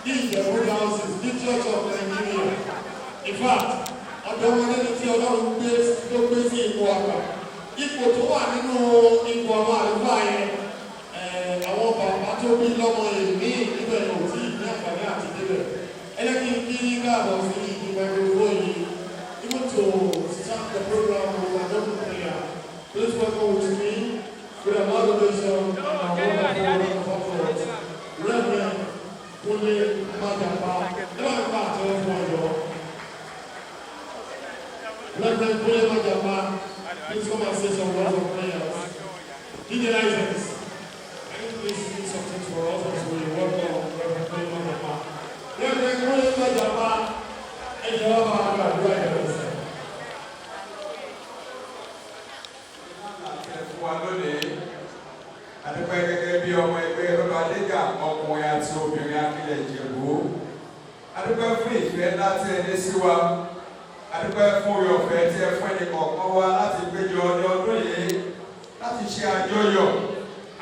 These are the houses, the Church of Nigeria. In fact, ọ̀dọ̀ wọn lẹ́ni tí Ọlọ́run tó gbé sí ipò àgbà. Ipò tó wà nínú ipò àwọn àlùfáà yẹn, àwọn bàbá tó bí lọ́mọ èmi níbẹ̀ yóò tí ní àǹfààní àti débẹ̀. Ẹlẹ́kì kí ní káàbọ̀ sí ìgbìmọ̀ ẹgbẹ̀rún yìí. Even to start the program with another prayer, please welcome with me with a moderation and a wonderful comfort. Reverend Kunle Majapa. Reverend Kunle Majapa, please come and say some words of prayers. DJ License, can you please do something for us as we welcome Reverend Kunle Majapa? Reverend Kunle Majapa, and you have our brothers. Adúpẹ́ gẹ́gẹ́ bí ọmọ ẹgbẹ́ Rọ́bà Lẹ́gà ọkùnrin àti obìnrin akílẹ̀ Ìjẹ̀bú. Adúpẹ́ fún ìfẹ́ láti ẹni sí wa. Adúpẹ́ fún oore ọ̀fẹ́ tí ẹ fún ẹnì kọ̀ọ̀kan wa láti péjọ ní ọdún yìí láti ṣe àjọyọ̀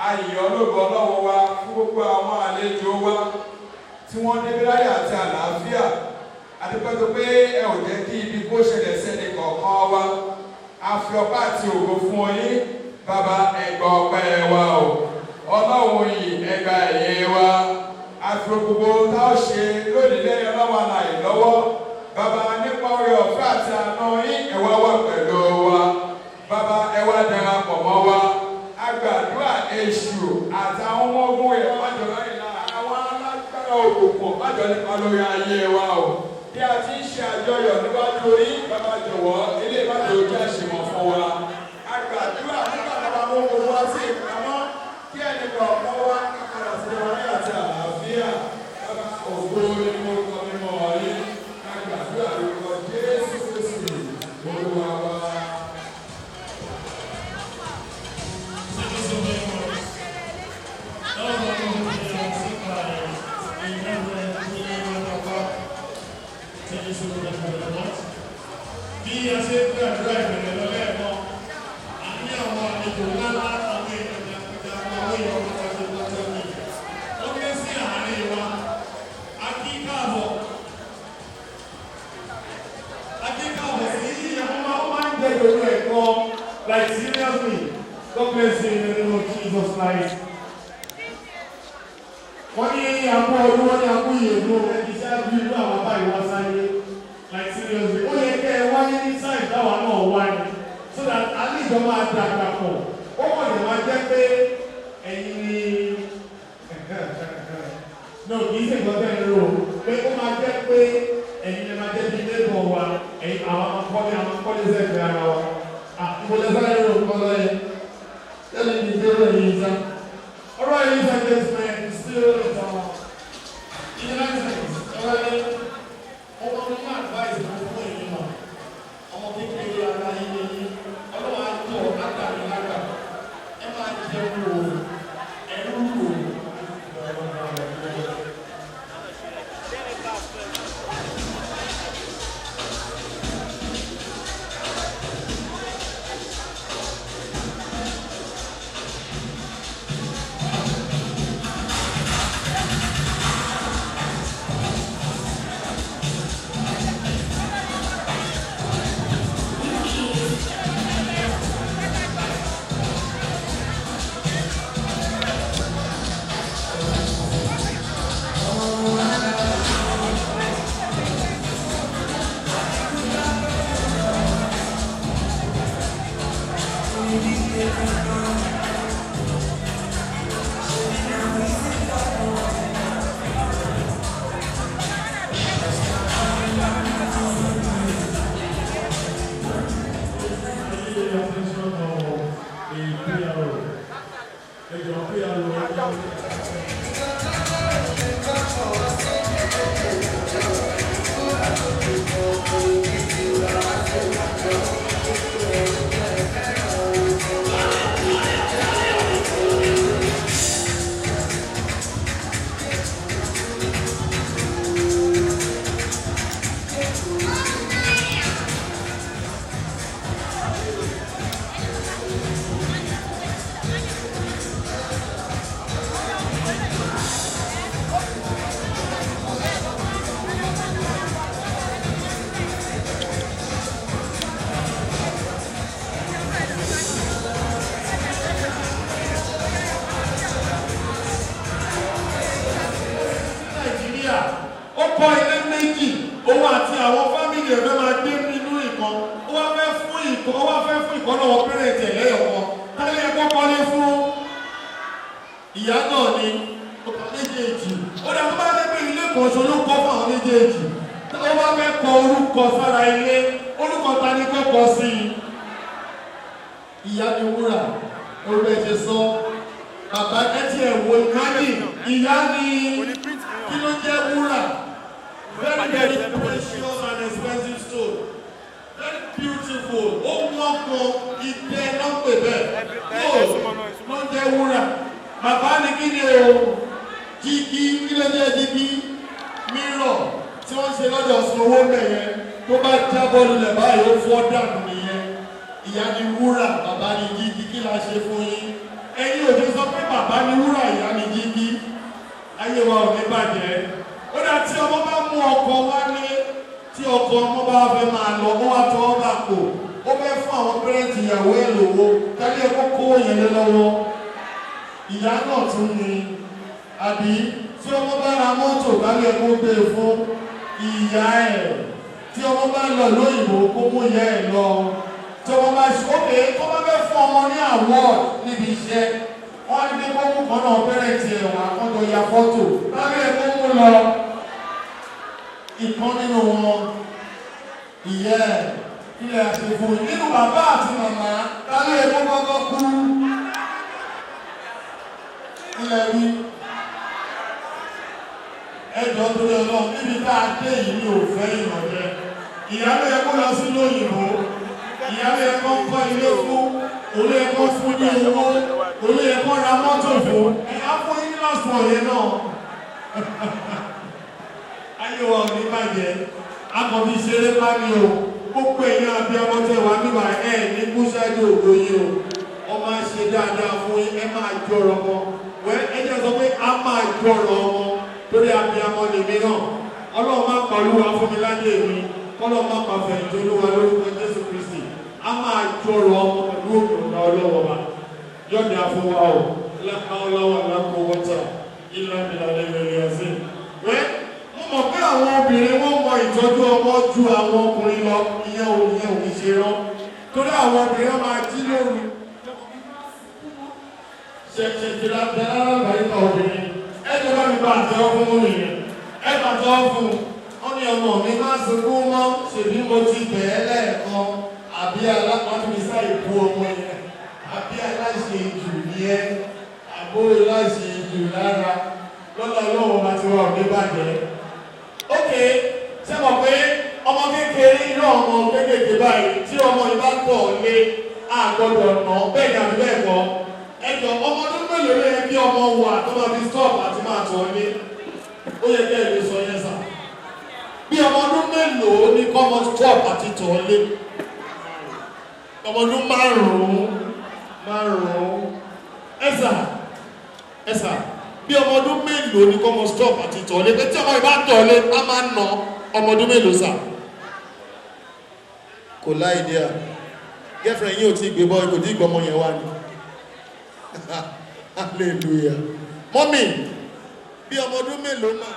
ayọ̀ ológo Ọlọ́run wa fún gbogbo àwọn àlejò wa tí wọ́n débi láyọ̀ àti àlàáfíà. Adúpẹ́ tó pé ẹ ò jẹ́ kí ibi kó ṣẹlẹ̀ sẹ́ni kọ̀ọ̀kan wa. A fi ọpẹ́ àti ògo fún yín. Bàbá ẹgbà ọpẹ́ wa o, Ọlọ́run yìí ẹgbà ẹ̀yẹ wa, àfi gbogbo tá ó ṣe lónìí lẹ́yìn Ọlọ́run àlàyé lọ́wọ́. Bàbá nípa oore ọ̀fẹ́ àti àánú yín ẹ wá wà pẹ̀lú wa. Bàbá ẹ wá darapọ̀ mọ́ wa. Àgbàdúrà èṣù àtàwọn ọmọ ogun rẹ̀ májọ lọ́yìn náà àwọn alágbára òkùnkùn májọ nípa lórí ayé wa o. Bí a ti ń ṣe àjọyọ̀ níwájú yín, bàbá jọ̀wọ́ ilé ìbájọ́ ojú àṣìmọ̀ fún wa. Àgbàdúrà nígbà tó bá mú gbogbo wá sí ìpamọ́ kí ẹnì kọ̀ọ̀kan wá kápẹ́rẹ́ àti ìwọlé àti àlàáfíà. Bàbá ògbó ni mo kọ́ mímọ́ ọ̀yẹ́. Àgbàdúrà lórúkọ Jésù Kristi Olúwa wa. Bí a ṣe ń gbàdúrà ìbẹ̀rẹ̀ lọ́lẹ́ ẹ̀kọ́, àní àwọn àlejò ńláńlá àwọn èèyàn jàǹkàjàǹkà àwọn èèyàn pàtàkì pàtàkì. Ó ké sí àárín wa, a kí káàbọ̀ sí àwọn máa ń jẹ́ ìlú ẹ̀kọ́, like seriously, God bless you in the name of Jesus Christ. Wọ́n ní àpò ọdún, wọ́n ní àpò ìyèdú, iṣẹ́ bí irú àwọn báyìí wá sáyé. Like seriously, ó yẹ kẹ́ ẹ wáyé ní sáì táwa náà wá ní so that àlejò máa dàgbà pọ̀. Ó wọ̀ ní máa jẹ́ pé ẹ̀yin ni no kì í ṣe ìgbọ́dọ̀ ẹ̀rọ pé ó máa jẹ́ pé ẹ̀yin ni máa jẹ́ bí lébọ̀ wa ẹ̀yin àwọn akọ́lé sẹ́gbẹ̀ẹ́ ara wa. Ìbọ̀lẹ̀ sáré rò kọ́ lọ́yẹ. Tẹ́lẹ̀ ní ìdérò ẹ̀yin sá. Ọ̀rọ̀ ẹ̀yin sá gẹ́gẹ́ sẹ́yìn still in the United States. Ọmọ mi ní advice fún èyí náà. Ọmọ kékeré ara yín ní ọlọ́wọ́ àjọ látàrí lágbà. Ẹ máa jẹun o, ẹ̀rú o. ìdè fẹ́ máa gbé nínú ìkan ó wá fẹ́ fún ìkan náà wọ́n pẹ́rẹ́ tẹ̀ lẹ́yọ̀kan tálẹ́ ẹ̀kọ́ kọ́lé fún ìyá náà ni ọkọ̀ méjèèjì ó dá tó bá dé pé ilé kan ṣo ló kọ́ fún àwọn méjèèjì tó bá fẹ́ kọ orúkọ sára ilé orúkọ ta ni kọ́ kọ sí ìyá ni wúrà orúkọ ẹ̀ ṣe sọ bàbá ẹtì ẹ̀wọ̀ ìmáàlì ìyá ni kí ló jẹ́ wúrà very very precious and expensive stone very beautiful ó wọ́n kan ìdẹ náà pè bẹ́ẹ̀ ló jẹ́ wúrà bàbá ni kí ni o jígí kí ló jẹ́ jígí mírọ̀ tí wọ́n ṣe lọ́dọ̀ sanwó mẹ́yẹn tó bá jábọ́ lulẹ̀ báyìí ó fọ́ dànù nìyẹn ìyá ni wúrà bàbá ni jígí kí la ṣe fún yín ẹ̀yin òde sọ pé bàbá ni wúrà ìyá ni jígí ayé wa ò ní bàjẹ́ ó dá tí ọmọ bá mú ọkọ wálé tí ọkọ ọmọ bá fẹ́ máa lọ ó wá tọ́ ọ́ bá kò ó fẹ́ fún àwọn pẹ́rẹ́ǹtì ìyàwó ẹ̀ lówó kárí ẹ̀kọ́ kó yẹn lé lọ́wọ́ ìyá náà tún ni àbí tí ọmọ bá ra mọ́tò kárí ẹ̀kọ́ gbé fún ìyá ẹ̀ tí ọmọ bá lọ lóyìnbó kó mú ìyá ẹ̀ lọ tí ọmọ bá ṣe ókè tó bá fẹ́ fún ọmọ ní award níbi iṣẹ́ wọ́n á ní pé kó mú kan náà pẹ́rẹ́ǹtì ẹ̀wọ̀n àkọ́jọ ya fọ́tò kárí ẹ̀kọ́ mú lọ ìkan nínú wọn ìyá ẹ̀ ilẹ̀ àti fún nínú bàbá àti màmá kárí ẹ̀kọ́ kọ́kọ́ kú ilẹ̀ rí ẹjọ́ torí ọlọ́run níbi tá a dé yìí ní òfẹ́ ìrọ̀jẹ́ ìyálé ẹ̀kọ́ lọ sí lóyìnbó ìyálé ẹ̀kọ́ kọ́ ilé fún olé ẹ̀kọ́ fún ní owó olé ẹ̀kọ́ ra mọ́tò fún ẹ̀yà fún yín lọ́sùn ọ̀yẹ́ náà ayé wa ò ní bàjẹ́ akọ̀bí ṣeré pání o gbogbo èèyàn àbí ọmọ tẹ wà nígbà ẹ̀ ní kúṣáájú ògbó yìí o ọmọ ṣe dáadáa fún yín ẹ máa jọrọ mọ́ wẹ́ ẹ jẹ́ sọ pé a máa jọrọ ọmọ lórí abiyamọ lèmi náà ọlọ́run máa pàlú wa fún mi láyé mi kọ́lọ́run máa pàfẹ́ ìjọlúwa lórúkọ Jésù Kristi a máa jọrọ ọmọ pẹ̀lú òkùnrin ọlọ́wọ́ wa yọ̀dẹ̀ àfọwọ́ o lákàọ́láwà lákòówọ́tà ìlànà ìlànà ẹ̀sìn wẹ́ mo mọ̀ pé àwọn obìnrin wọ́n mọ ìtọ́jú ọmọ ju àwọn ọkùnrin lọ ìyẹn ò ní ṣe rán torí àwọn obìnrin máa jí lóru ṣẹ̀ṣẹ̀jìlá tẹ́lá lábàáyíká obìnrin ẹjọ́ bá mi bá àtẹ́wọ́ fún mú nìyẹn ẹgbà tọ́ fún wọn ni ọmọ mi máa sunkún mọ́ ṣèbí mo ti bẹ̀ẹ́ lẹ́ẹ̀kan àbí alápàtúmísà ìbú ọmọ yẹn àbí aláṣẹ ìjù yẹn àbó aláṣẹ ìjù lára lọ́lá ọlọ́wọ́ bá ti wà ní bàjẹ́. ókè ṣé mọ̀ pé ọmọ kékeré irú ọmọ kékeré báyìí tí ọmọ ìbá tọ̀ lé àgbọ̀dọ̀ nà bẹ́ẹ̀ ni àbí bẹ́ẹ̀ kọ́ ẹjọ́ ọmọ ọdún mélòó ló yẹ kí ọmọ wà tó máa fi stop àti máa tọ̀ lé ó yẹ kẹ́ ẹ̀ lè sọ yẹn sà bí ọmọ ọdún mélòó ní kọ́mọ stop àti tọ̀ lé ọmọ ọdún márùn-ún ẹ̀sà bí ọmọ ọdún mélòó ní kọ́mọ stop àti tọ̀ lé pé tí ọmọ ìbá tọ̀ lé á máa nà ọmọ ọdún mélòó sà kò láìdí à girlfriend yìí ò tí gbé bọ́ ikò tí ìgbọ́mọ yẹn wá ní hallelujah mọ́mí bí ọmọ ọdún mélòó náà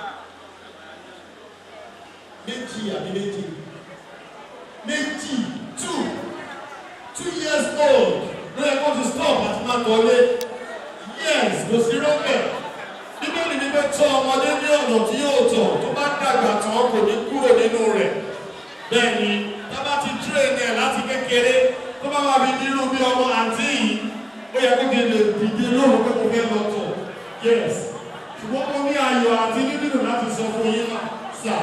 méjì àbí méjì 2 years old ló yẹ kó ti stop àti máa tọ́lé yes ló sí rọ́pẹ̀ bíbélì ní pé tọ́ ọmọdé ní ọ̀nà tí yóò tọ̀ tó bá dàgbà tán kò ní kúrò nínú rẹ̀ bẹ́ẹ̀ ni tá bá ti train ẹ̀ láti kékeré tó bá wà bí nínú bí ọmọ àǹtí yìí ó yẹ kó kí n lè dìde lóòrùn pé kò fẹ́ lọ tọ̀ yes ṣùgbọ́n mo ní ayọ̀ àti nínú láti sọ fún yín náà sà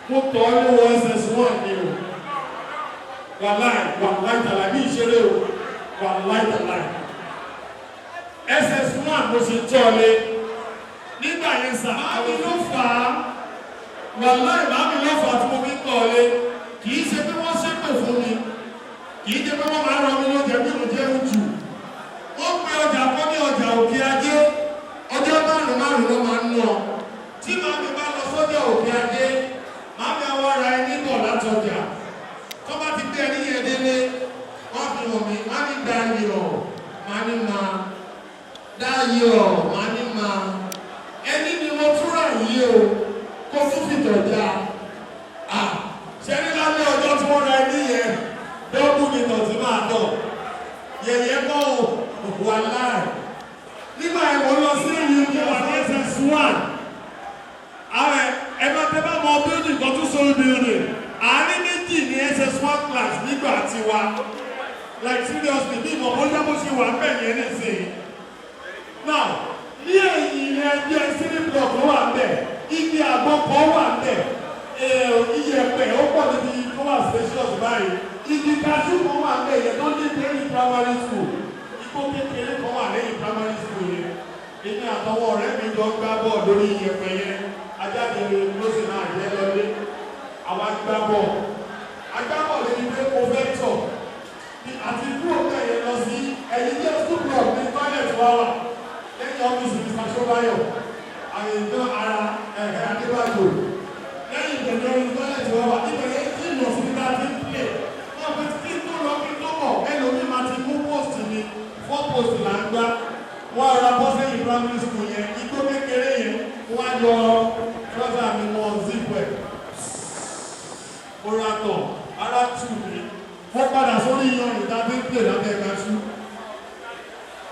mo tọ́ ní wọ SS1 ni o wàláì tàlà bí ìṣeré o wàláì tàlà SS1 mo ṣe tọ́ lé nígbà yẹn sà máàmì ló fà á wàláì máàmì ló fà á tí mo fi ń tọ́ lé kì í ṣe pé wọ́n ṣépè fún mi kì í ṣe pé wọ́n máa rọ mi lóúnjẹ bí mo jẹ́ ojú wọ́n pe ọjà kọ́ ní ọjà òkè ajé ọjọ́ márùn-ún ló máa ń ná tí màmí bá lọ sọ́jà òkè ajé màmí àwọn ará ẹni bọ̀ látọjà tó bá ti gbé ẹni yẹn délé wọ́n fi hàn mí má ní Dayọ̀ má ní ma Dayọ̀ má ní ma ẹni ni mo túra yìí o kó tún fi tọ̀jà ṣẹ́ni wà láì nígbà ẹ̀wọ̀n lọ sí UK wà ní SS1 ààrẹ ẹ̀bá tẹ́bá mọ building kan tún sórí building àárín méjì ní SS1 class nígbà tiwa like seriously bí ìmọ̀ bóyá bó ṣe wà ń bẹ̀ yẹn nísìnyí now ní ẹ̀yìn ẹgbẹ́ city block wà ń bẹ̀ igi àgbọn kan wà ń bẹ̀ iyẹ̀pẹ̀ ó pọ̀ níbi tó wà spacious báyìí igi kajú kan wà ń bẹ̀ yẹn tó dé lẹ́yìn primary school igbó kékeré kan wà lẹ́yìn primary school yẹn èmi àtọwọ́ ọ̀rẹ́ mi jọ gbá bọ́ọ̀ lórí iyẹ̀pẹ̀ yẹn ajáde lóṣù náà yẹ lọlé àwa gbá bọ́ọ̀ agbábọ̀ lè ní pé mo fẹ́ tọ̀ àti kúrò bẹ́ẹ̀ yẹn lọ sí ẹ̀yìn jẹ́ school club ní toilet wà wà lẹ́yìn ọ́fíìsì Mr. Ṣọ́báyọ̀ àyèjọ́ ara Adébájò lẹ́yìn ìgbẹ̀jọ́ ní toilet wà wà níbẹ̀rẹ̀ tí ìlú ọ̀sìn nígbà tí ń pè wọ́n pẹ́ tí tó lọ kí tó bọ̀ ẹlòmí máa ti mú post mi 4 post là ń gbá wọ́n ara bọ́ sẹ́yìn primary school yẹn igbó kékeré yẹn wọ́n á yọ trouser mi mọ́ zip ẹ̀ oratọ̀ ara tù mí wọ́n padà sórí iyan ìdábí ń pè lábẹ́ ẹ̀ka ṣú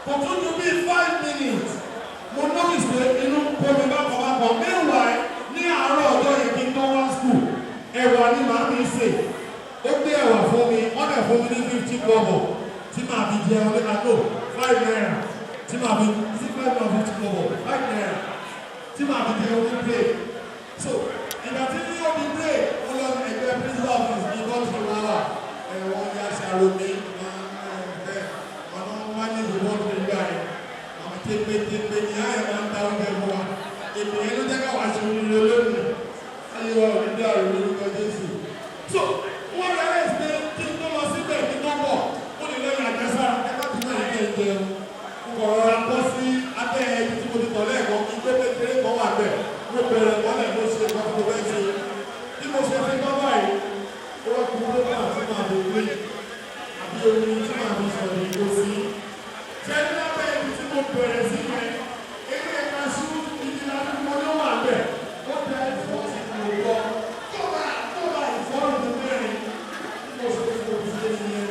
kò tún ju bí 5 minutes mo notice pé inú kómi bákọ̀bákọ̀ meanwhile ní àárọ̀ ọjọ́ yẹn kí n tó wá school ẹ̀wà ni màá mi sè ó gbé ẹ̀wà fún mi wọ́n dẹ̀ fún mi ní 50 kọ́bọ̀ tí màá fi jẹun ní àtò 5 naira tí màá fi 5 naira 50 kọ́bọ̀ 5 naira tí màá fi jẹun ní play so ìgbà tí ní ó di play ó lọ ẹgbẹ́ principal office ní bọ́ọ̀lù wàhálà ẹ̀wọ̀n ya ṣàròmí ọ̀nà wọn ní ìbọ̀ọ̀lù nígbà yẹn àwọn tẹ́gbẹ́tẹ́gbẹ́ ní àyè máa ń ta oúnjẹ fún wa èmi yẹn ló jẹ́ ká wá sí oríire lónìí ayé wa ò ní dá òun lórúkọ Jésù so wọ́n rẹ̀ ẹ́ ṣe kí n tó lọ síbẹ̀ kí n tó bọ̀ ó lè lẹ́yìn àjẹsára ẹgbẹ́ tí wọ́n yẹ kẹ́ jẹun kò rọra bọ́ sí abẹ́ ẹni tí mo ti tọ̀ lẹ́ẹ̀kan kí gbé kékeré kan wà bẹ́ẹ̀ mo bẹ̀rẹ̀ mọ́lẹ̀ mo ṣe kọ́ tó fẹ́ ṣe bí mo ṣe fi tọ́ báyìí ó wá kú tó bá àti máa bò wí àbí omi tí máa fi sọ̀rọ̀ ìgò sí ṣé ní lábẹ́ ibi tí mo bẹ̀rẹ̀ sí yẹn eré ẹ̀ka ṣú ibi láti mo ní wà bẹ́ẹ̀ ó bẹ ẹ̀fọ́ sí mo lọ tó bá ìfọ́rùn tó mẹ́rin mo ṣe fi mo fi ṣe yẹn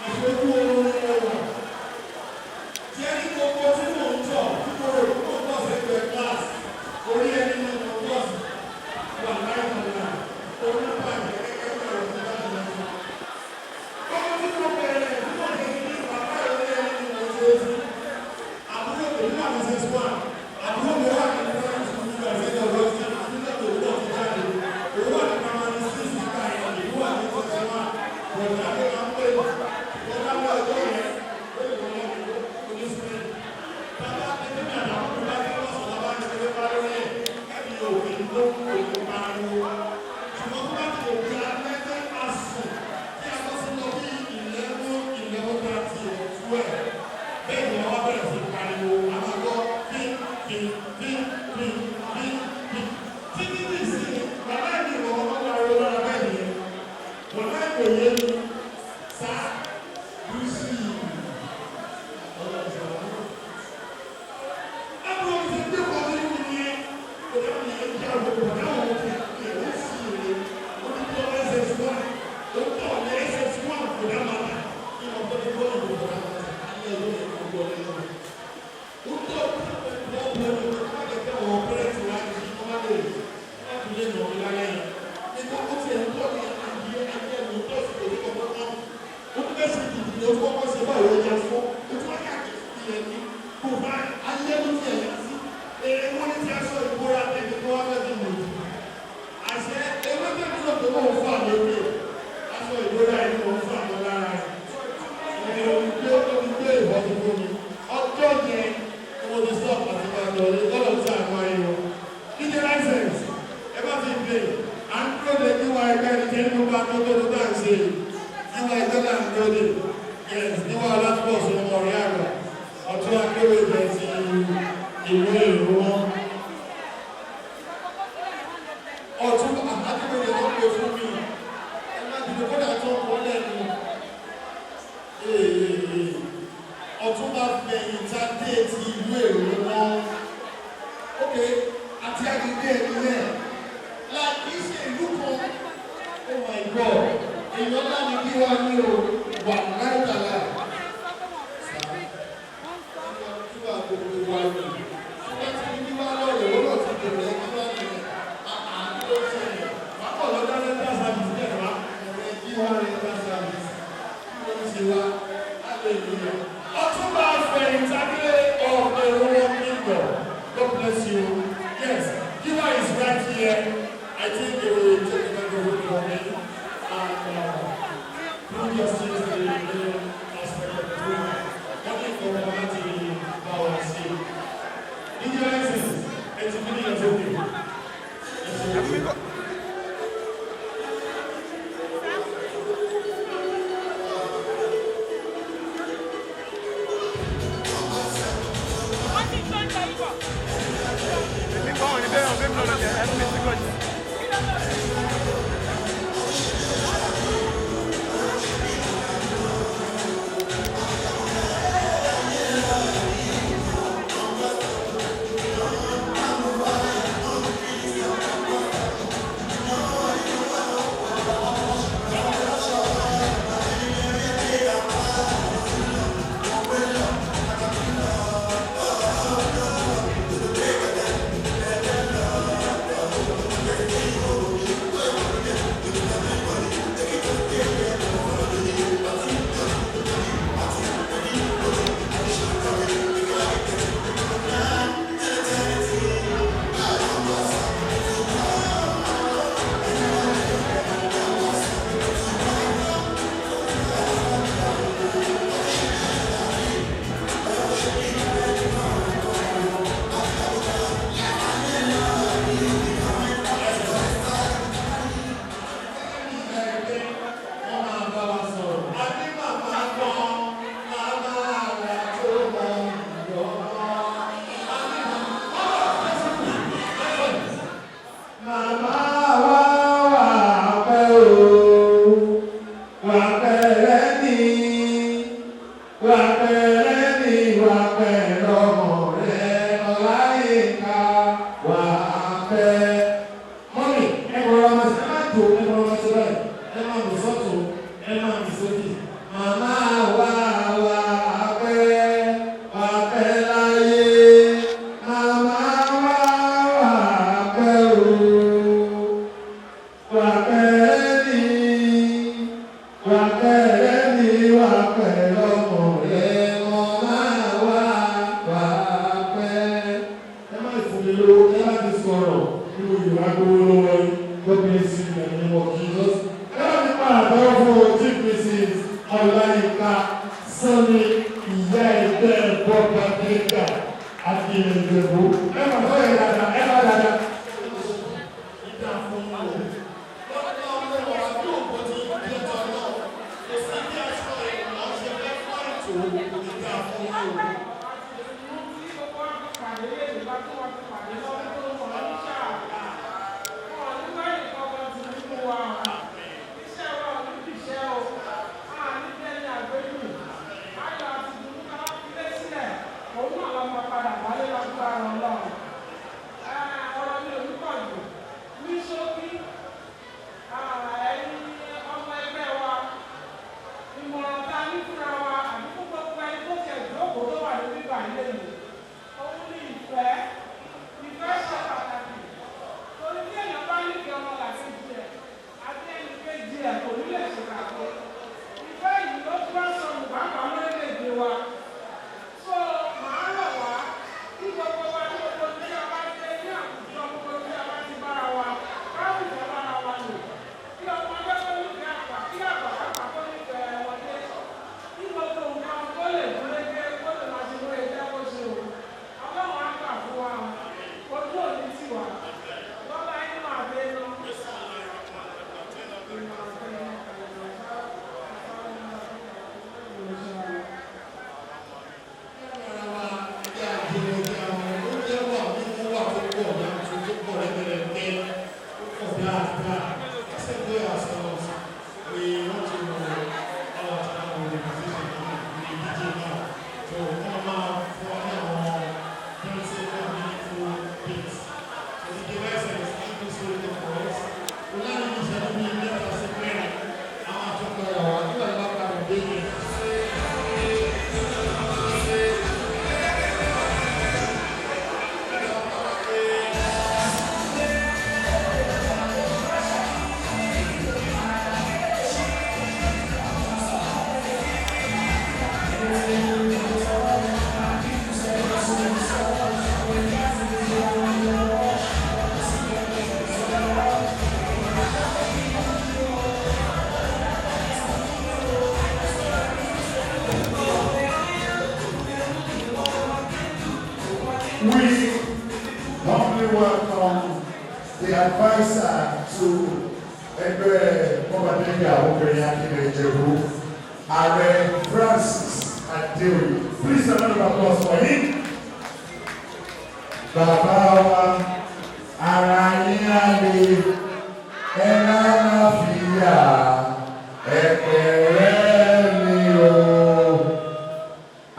àṣojú oorun ni mo wà ṣé ní gbogbo tí mò ń tọ̀ tí mo rò kó tọ̀ sẹ́gbẹ̀ẹ́ kíláàsì orí ẹni ní mo tọ̀ sí wà láì nàlá orí bàjẹ́ gẹ́gẹ́ bí ọ̀rọ̀ nígbà tó lọ sí. ọmọ tí mo bẹ̀rẹ̀ tí mo ṣe ní bàbá orí ẹni ní mo ṣe sí àbúrò èmi wà ní sẹ́sùn àbúrò mi wà ní primary school nígbà tí ẹ̀jẹ̀ ọ̀rọ̀ sí nígbà tó wúlò ti jáde òun wà ní primary 6 nígbà yẹn ìlú wà ní sẹ́sùn bọ̀dá tó máa ń pè bọ̀dá ní ọjọ́ yẹn ó lè wọlé ní spain bàbá ẹgbẹ́ mi àtàwọn tó bá ti lọ́sọ̀ bàbá ti ṣe bá lórí ẹ̀ ẹ̀mí òfin ló ń kó ìlú pariwo ṣùgbọ́n tó bá ti lè di alẹ́gbẹ́ àsùn tí a bọ́ sí lọ bí 11:30 or 12 bẹ́ẹ̀ ni wọ́n bẹ̀rẹ̀ sí pariwo àmàgbọ́ bí títí ní ìsìn bàbá ẹ̀mí ìwọ̀n ọmọ pariwo lára bẹ́ẹ̀ nìyẹn wọ́n náà kò yé mi sá lùsì Yes, Giwa is right here. I think they will take a vote for me. And prove your skills to the aspect of the program. Nothing for humanity power and skill. In your license, it's a video of okay. welcome the advisor to Ẹgbẹ́ Ọbadẹ́gbẹ́ àwọn obìnrin Akílẹ̀ Ìjẹ̀bú, Ààrẹ Francis Adéoyè. Please a round of applause for him. Bàbá wa, ara yín á lè ẹ̀rọ àlàáfíà ẹ̀kẹ́rẹ́ mi o.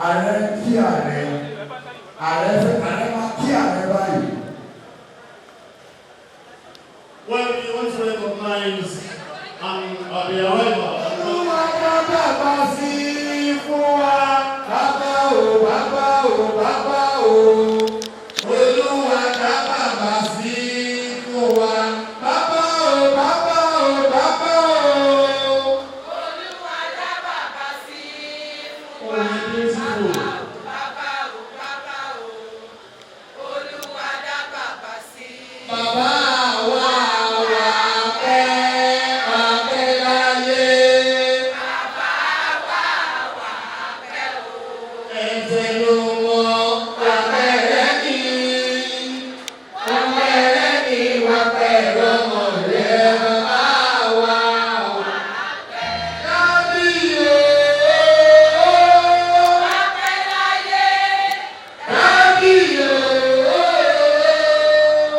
Ààrẹ kí ààrẹ máa kí ààrẹ báyìí. Well, we want to recognize the arrival. Olúwa bàbá sí fún wa, bàbá o, bàbá o, bàbá o. Olúwa bàbá sí fún wa, bàbá o, bàbá o, bàbá o. Olúwa dá bàbá sí fún wa. Oh, beautiful. Bàbá o, bàbá o. Olúwa dá bàbá sí. Bàbá wa wà pẹ́ láyé. Bàbá wa wà pẹ́ o. Ẹ̀jẹ̀ ló mọ wà pẹ́rẹ́ ní. Wà pẹ́rẹ́ ní wà pẹ́rẹ́ ọmọ rẹ̀ bàbá wa wà pẹ́ láyé. Wà pẹ́ láyé. Láyé.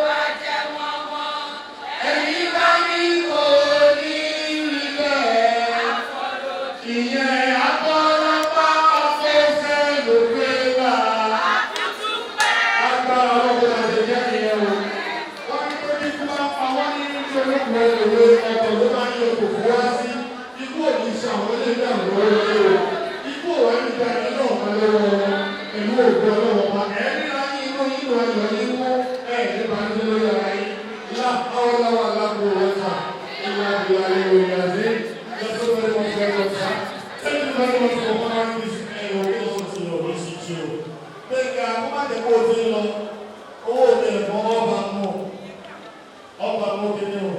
Wà jẹ́ wọn mọ́. Ẹni bá ní kò ní rí bẹ́ẹ̀. Ìyẹn akọ́lọ́pá ọ̀fẹ́fẹ́ ló gbé wá. Àtúntún pẹ́. Agbára ọlọ́gbọ́n àti ìjẹ́ ìyẹn o. Wọ́n ní pé bí kí wọ́n pa wọ́n ní ní olóògùn ẹlòmí ọkọ̀ ló máa ń yọ kòkó wá sí. Ikú òní ṣe àwọn eléyìí àwọn olóyè o. Ikú òwò ẹni gba ẹni náà wọn lọ́wọ́ wọn. Pẹ̀lú òògùn ọlọ́wọ́ wa. Ẹ̀rí láyé inú inú ayọ̀ nínú ẹ̀ẹ́dì bá ń dé lórí ara yín. Ilá ọlọ́wọ́ aláàbò wọ́ta. Ilá ìlà ìròyìn àti lọ́sọ̀ very much very much sir. Thank you very much for honoring this occasion to your visit you. Gbẹ̀ngà kó má jẹ́ kó o ti lọ. Owó òde ẹ̀fọ́ ọba mú kíní o.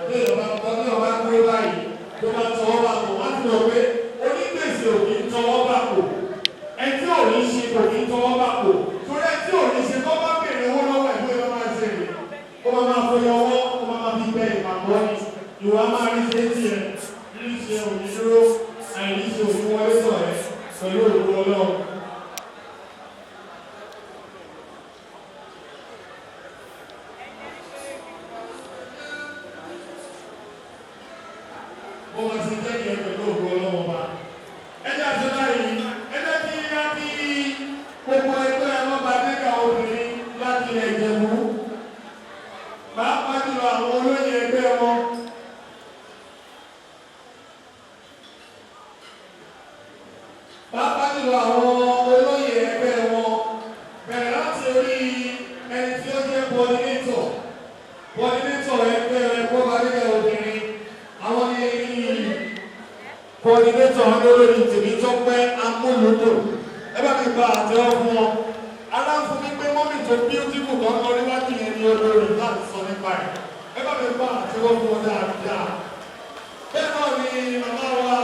Bí ọba gbé báyìí tó máa tọwọ́ bá kò, wọ́n ti lọ pé onígbèsè ò ní tọwọ́ bá kò. Ẹni tí ò ní ṣe kò ní tọwọ́ bá kò. Torí ẹni tí ò ní ṣe tó bá bèrè owó lọ́wọ́ ẹ̀ bóyá máa ṣe rè. Ó máa fọyọ ọwọ́, ó máa fi bẹ ìpàgọ́ ni. Ìwà máa rí ṣe tiẹ̀. Rí ṣe òní dúró, àìrí ṣe òní wọlé sọ̀ ẹ́ pẹ̀lú òkú Ọlọ́run. Ó máa ti jẹ́ kí ẹ pẹ̀lú òkú Ọlọ́run bá. Ẹjẹ́ àti báyìí, ẹjẹ́ kí á bí gbogbo ẹgbẹ́ Ọbadẹ́gbẹ́ obìnrin láti ilẹ̀ Ìjẹ̀bú. Pàápàá jùlọ àwọn olóyè ẹgbẹ́ wọn. Pàápàá jùlọ àwọn olóyè ẹgbẹ́ wọn. Bẹ̀rẹ̀ láti orí ẹni tí ó jẹ́ coordinator ẹgbẹ́ Ọbadẹ́gbẹ́ obìnrin. Àwọn ní coordinator olórí Tèmítọ́pẹ́ Amúlùdùn. Ẹ bá mi gba àtẹ́wọ́ fún wọn. Aláǹfún ní pé mọ́mì tó beautiful kan lọ níwájú yẹn ní olórí láti sọ nípa ẹ̀. Ẹ bá mi gba àtẹ́wọ́ fún wọn dáadáa. Bẹ́ẹ̀ náà ni màmá wa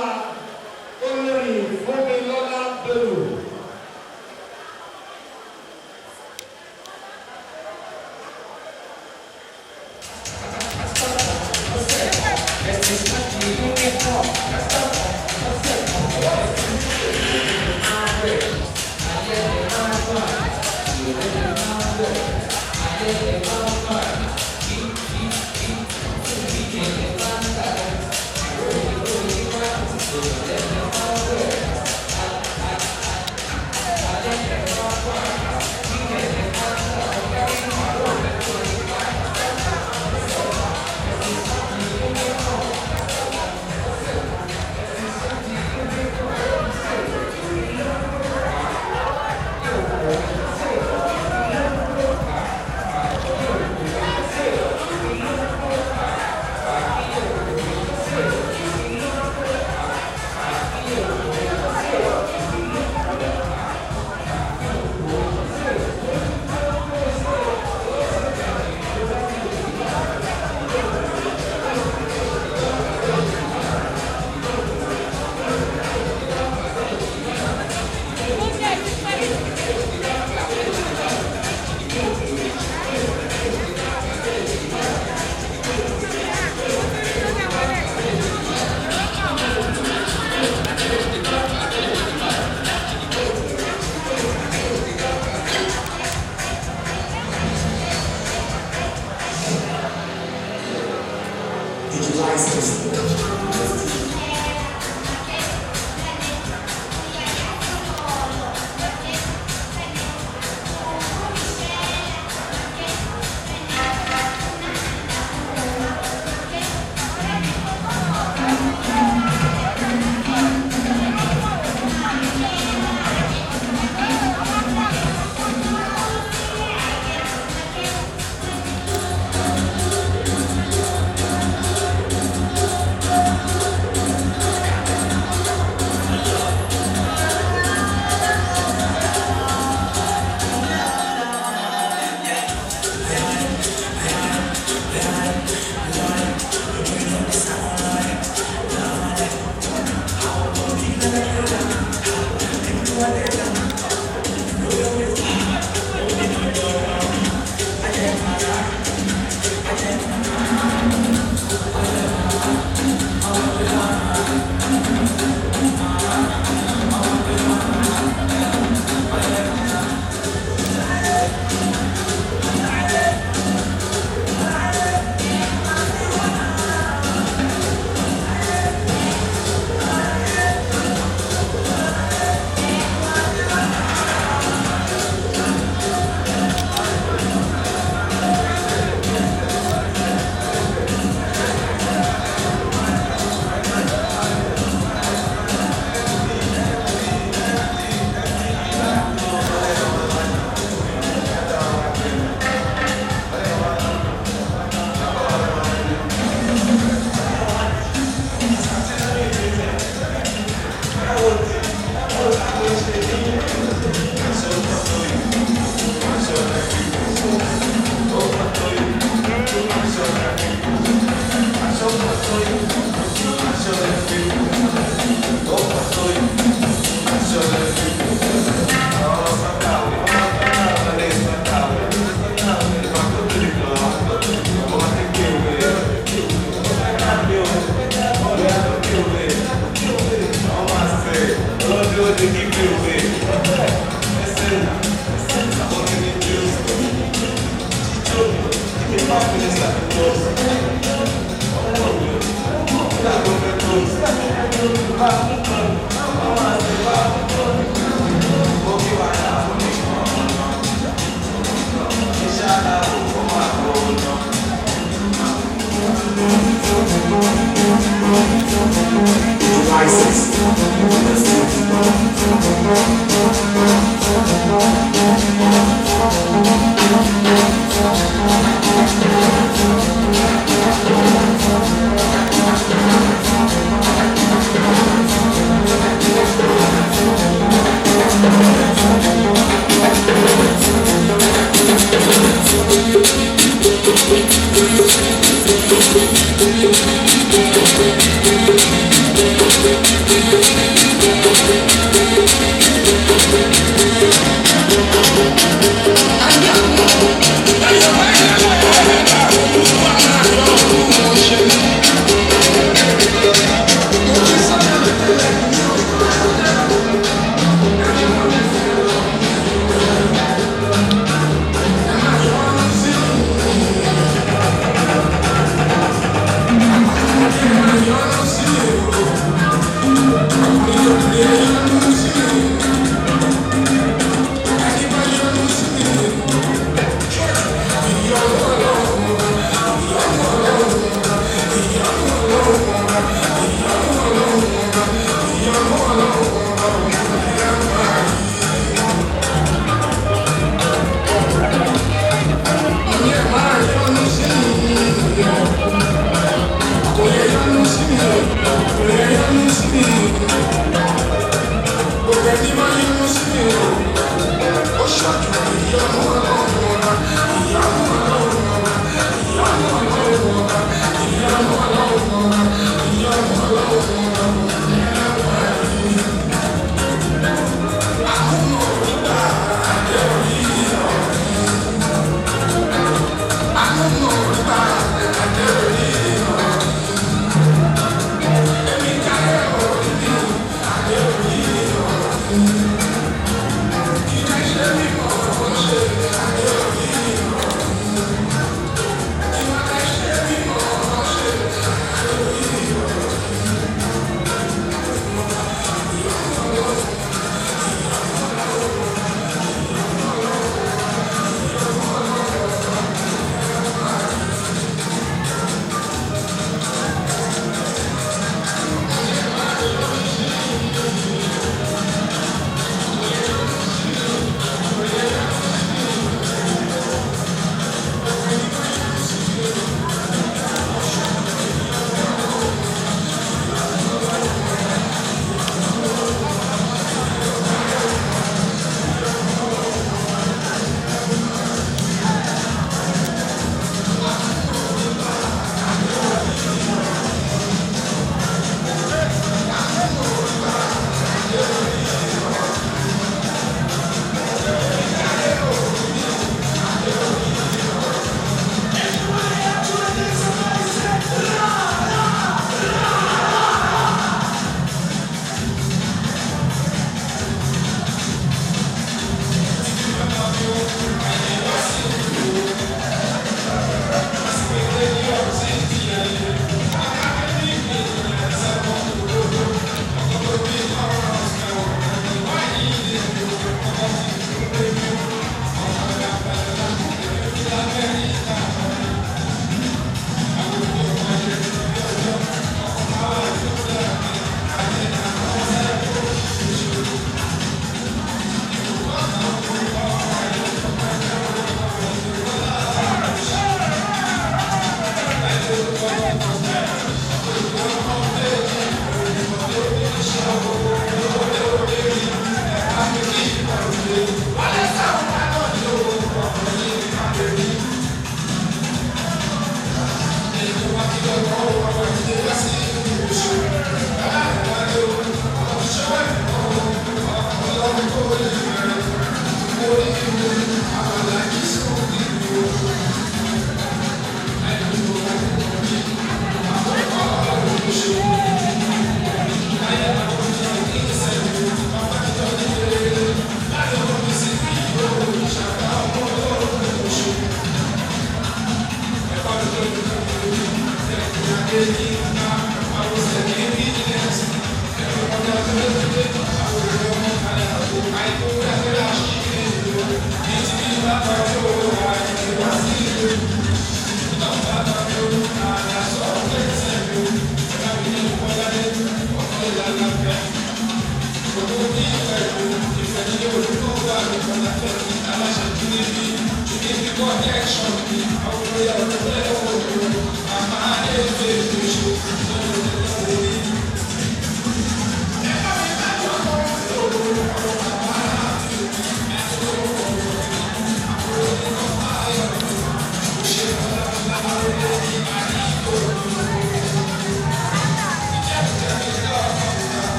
olórí Fúnmilọ́lá Bello.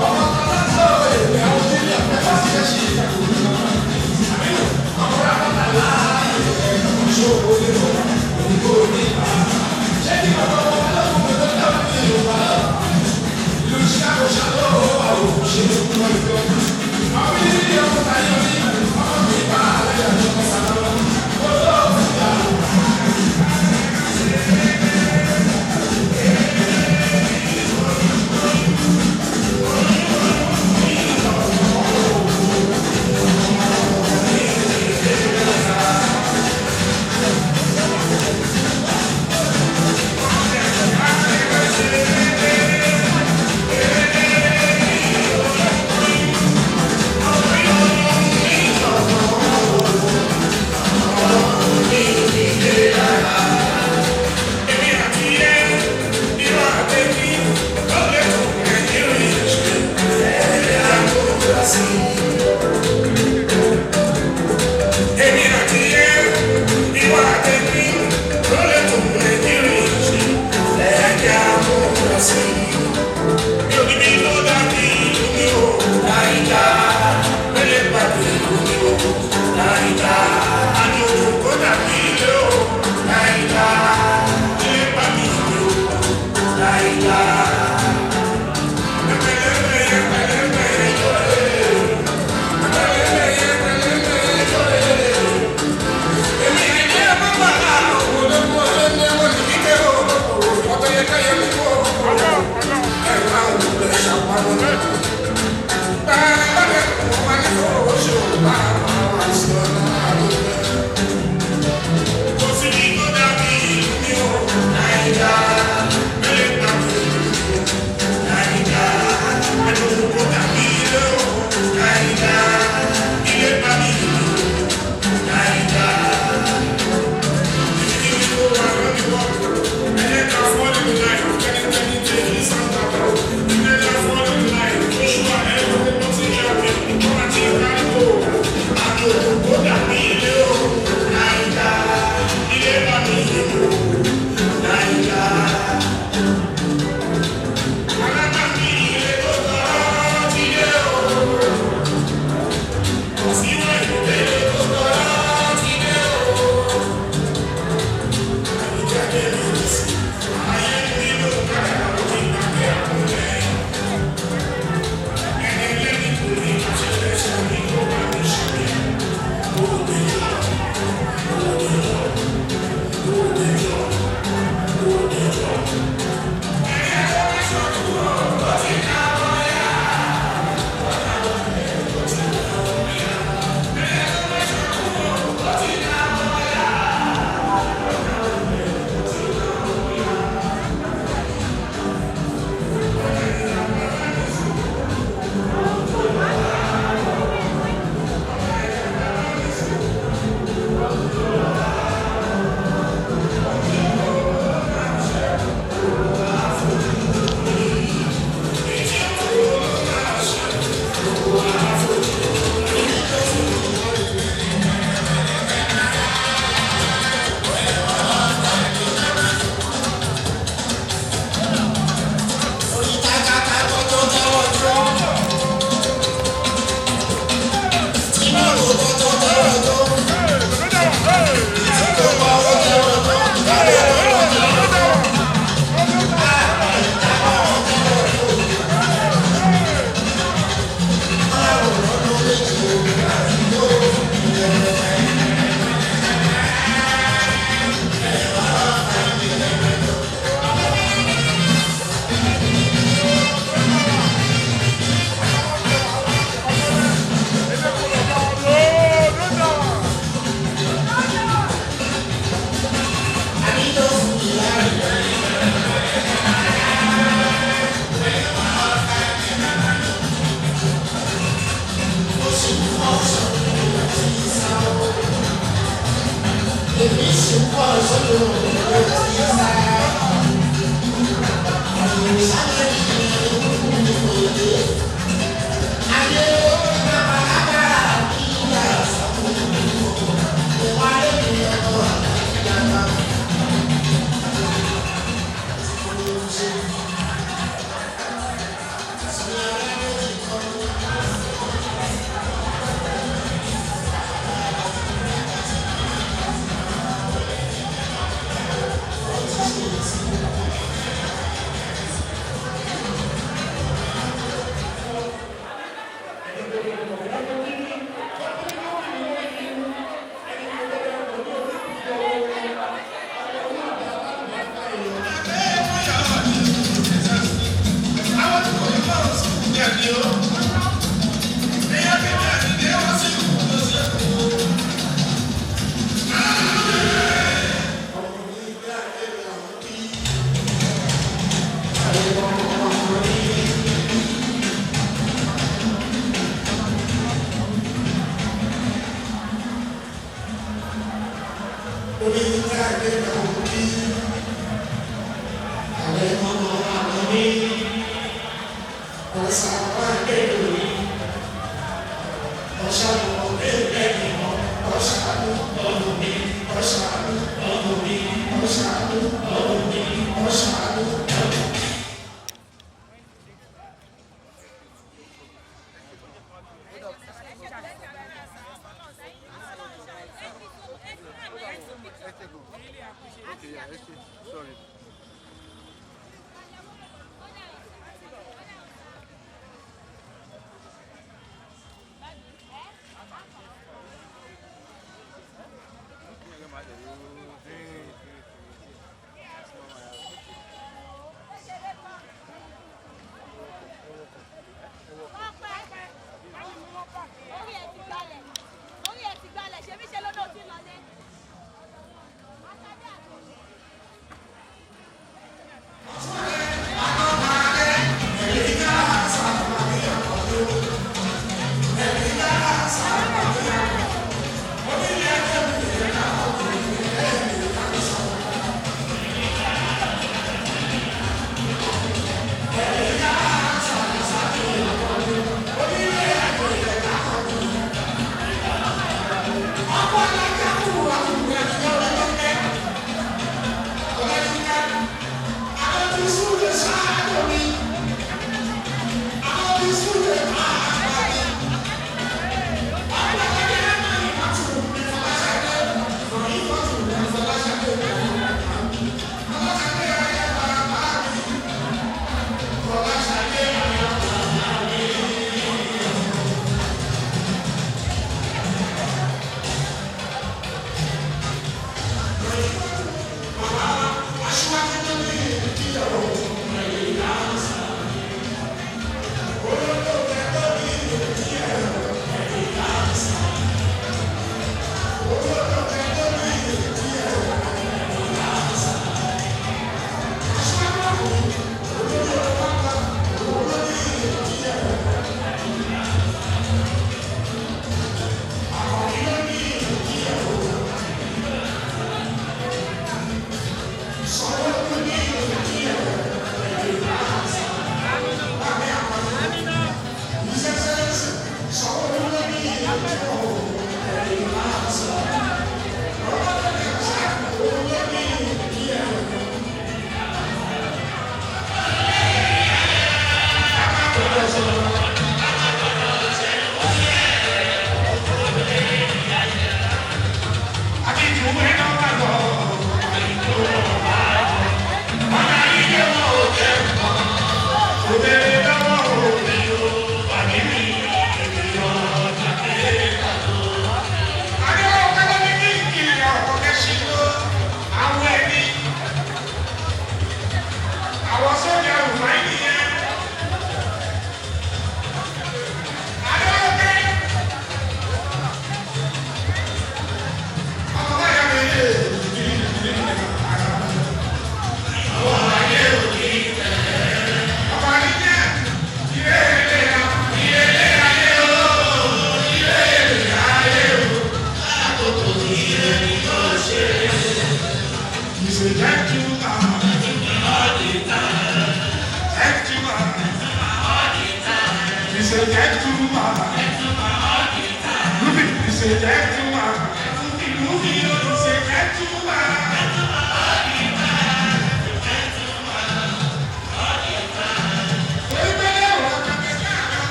Oh,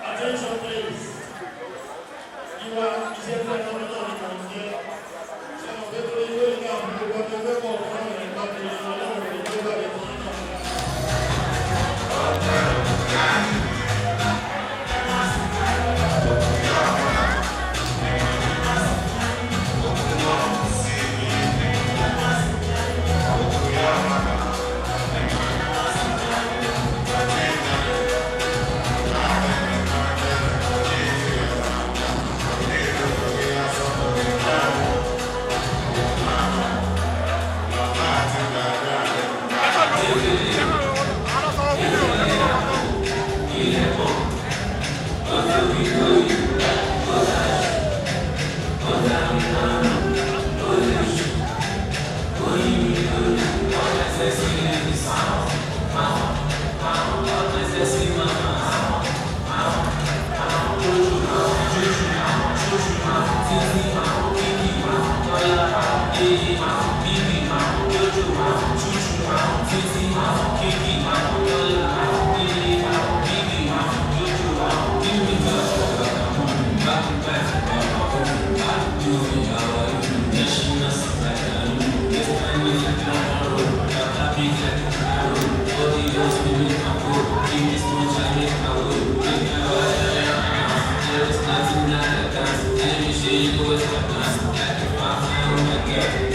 Attention please. Ìwà ìṣẹ́fẹ́ ọmọ náà ni mo jẹ́. Ṣé mo fẹ́ tó ilé ìgbà àbúrò wọn tó fẹ́ pọ̀ fún ọ̀rọ̀ ìpàdé ọlọ́run ìjọba ìjọba Yeah.